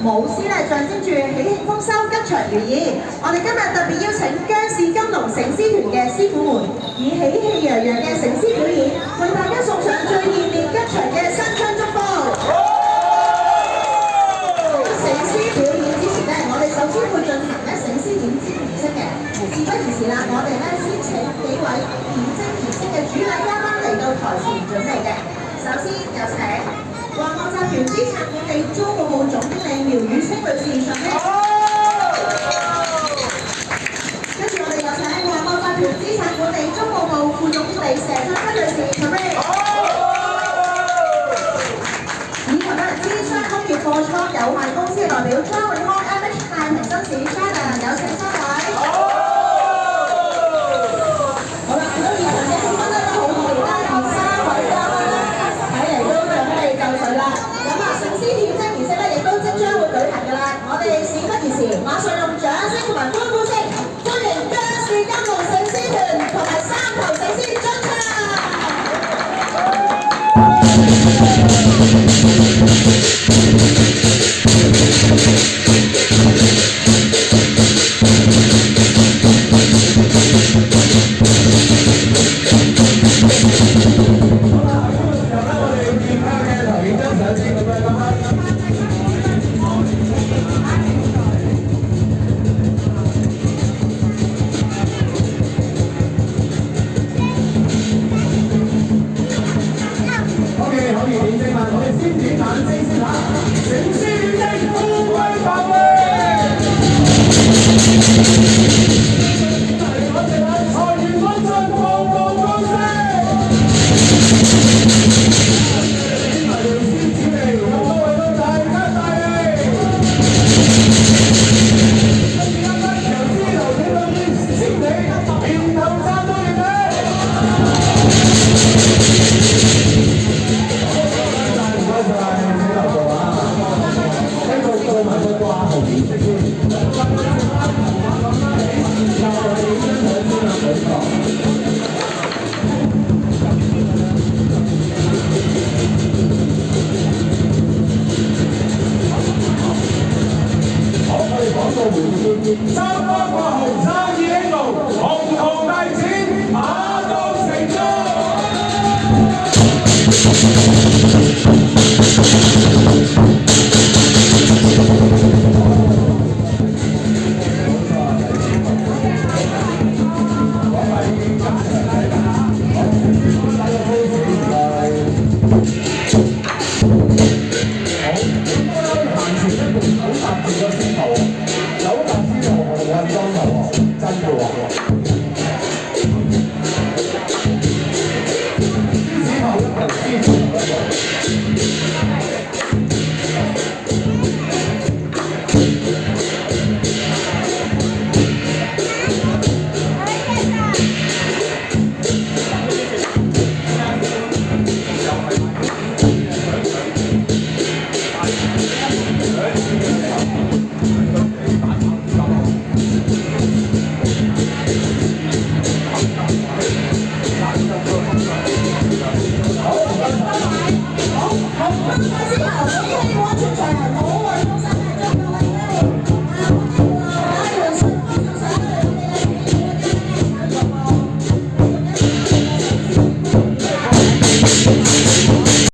舞獅咧象徵住喜慶豐收、吉祥如意。我哋今日特別邀請姜氏金龍醒獅團嘅師傅們，以喜氣洋洋嘅醒獅表演，為大家送上最熱烈吉祥嘅新春祝福。醒獅表演之前咧，我哋首先會進行咧醒獅點睛儀式嘅。事不宜遲啦，我哋咧先請幾位點睛儀式嘅主禮嘉賓嚟到台前準備嘅。首先有請華懋集團資產管理租務部總經理苗宇清女士上呢。跟住我哋有請華懋集團資產管理租務部副總經理佘俊輝女士上呢。以及咧資商工業貨倉有限公司嘅代表張永康 MH 太平紳士 China 有請三位。好啦，見到現場嘅氣氛咧都好熱烈啦，而三位嘉賓咧睇嚟都準備就緒啦。咁啊，醒獅點睛儀式咧亦都即將會舉行㗎啦。我哋事不宜遲，馬上用掌聲同埋歡呼聲歡迎姜氏金龍醒獅團同埋三頭醒獅進場。好，